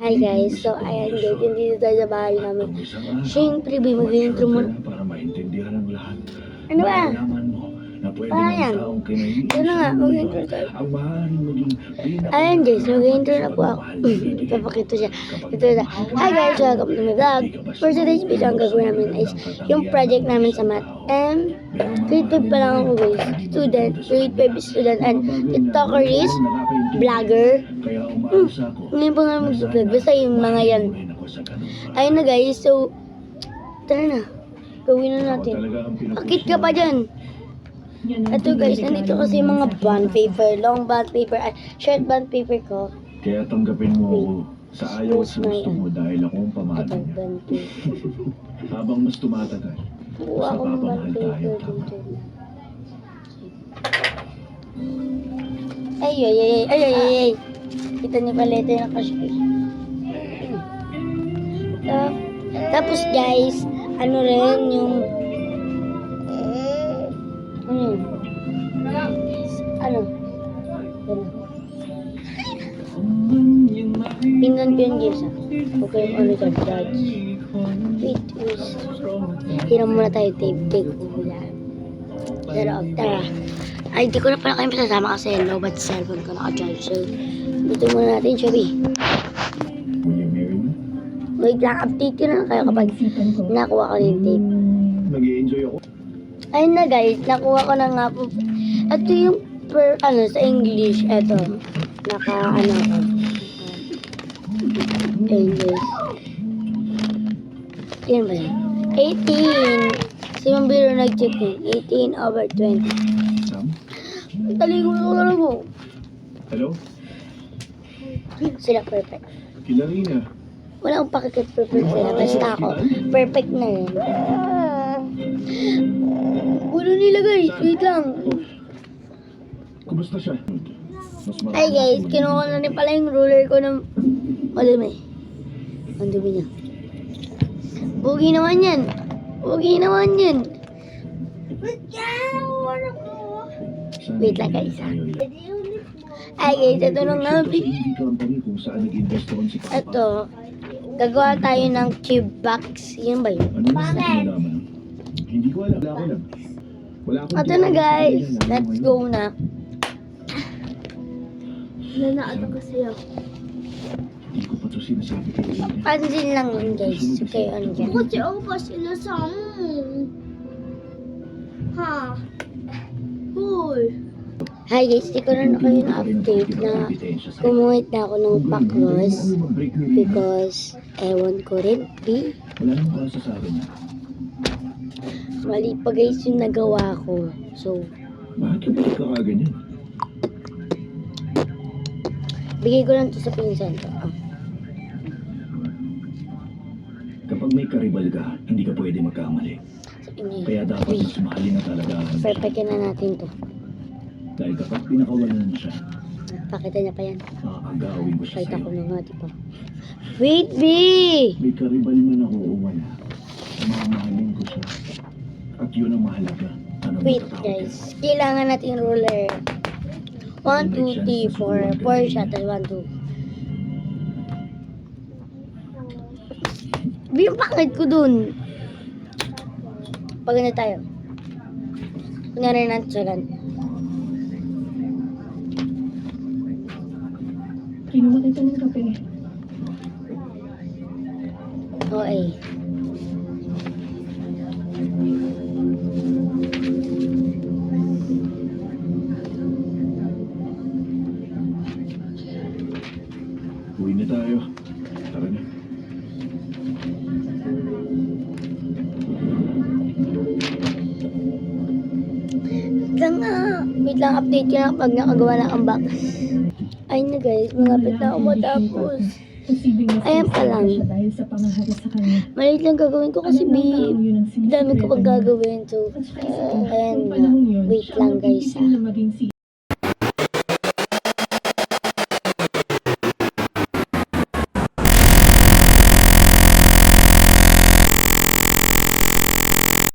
Hi guys, so ayan guys, dito tayo sa bahay namin. Siyempre, mag-intro mo. Para maintindihan ng lahat. Ano ba? Malaman mo na pwede Ah, ng yan. taong kinainis Yun na nga, sa mag-intro mundo tayo. ang maaaring maging Ayan guys, mag-intro na po ako. Papakita siya. Ito na. Hi guys, welcome to my vlog. For today's video, ang gagawin namin is yung project namin sa math. And grade 5 pa lang ako guys. Student, grade 5 student. And TikToker is vlogger. Kaya umaasa ko. Ngayon po nga mag-vlog. Basta yung mga yan. Ayun na guys, so tara na. Gawin na natin. Akit ka pa dyan. Ito guys, nandito kasi yung mga bond paper, long bond paper, short bond paper ko. Kaya tanggapin mo ako sa ayaw at sa gusto mo dahil ako ang Ito, pamalo niya. bond paper. Habang mas tumatagal, Kuha ko ng bond paper dito. Ay. Kita niyo pala ito yung nakashare. Tapos guys, ano rin yung ano? Tingnan ko yun guys. Okay, ano dyan, judge. Wait. Hiram muna tayo tape. Tara. Ay, di ko na pala kayo masasama kasi lobat cellphone ko naka-charge. So, dito muna natin, Shabby. Will you marry me? Wait lang, update ko na kayo kapag nakuha ko yung tape. Nag-i-enjoy ako. Ayun na guys, nakuha ko na nga po. Ito yung sa English, ito. Ayun guys. Yan ba yun? 18. Si Mambiro nag-check yun. 18/20. Sam? Taligo na ko. Hello? Sila perfect. Kilarina. Wala akong pakikit-perfect sila. Basta ako. Perfect na yun. Ulo nila guys. Wait lang. Kumusta siya? Hi guys. Kinuha na rin pala yung ruler ko ng madumi. Ang dumi niya. Bugi naman yan. Wait lang guys. Ay guys, ito na nga. Kung saan nag-invest doon si Papa. Ito. Gagawa tayo ng cube box. Yan ba yun? Ano gusto mo nalaman? Hindi ko alam. Wala ko lang. Wala akong Ito na guys. Let's go na. Nanaato kasi ako. Hindi ko pa ito sinasabi kayo. Pansin lang yun guys. Okay, ano dyan? Kasi ako pa sila sa Ha? Hoy. Hi guys, di ko na kayo na-update na kumuhit na ako ng pakros because ewan ko rin, Wala nang pasa sa akin. mali pa guys yung nagawa ko. So, Bakit ka kakaganyan? bigay ko lang to sa pinsan ko. Kapag may karibal ka, hindi ka pwede magkamali. Sa inyo. Kaya dapat mas mahalin na talaga ang siya. Perfect na natin to. Dahil kapag pinakawalan mo siya, Pakita niya pa yan. makakagawin ko siya Pakita ko sa'yo. na nga, diba? Wait, B! May karibal man ako o wala, mamahalin ko siya. At yun ang mahalaga. Ano Wait matatawag guys, kailangan natin ruler. 1, 2, 3, 4. 4 siya, tapos 1, 2. B, yung pangit ko dun. Pag ano tayo. Kunyari natural. Kinuha kita ng kape. Okay. Uwi na tayo. Tara na. Wait lang, update ko lang pag nakagawa na ang box. Ayun na guys, malapit na ako matapos. Ayan pa lang. Dahil sa pangahari sa kanya. Maliit lang gagawin ko kasi dami ko pag gagawin. So, ayan na. Wait lang guys ha.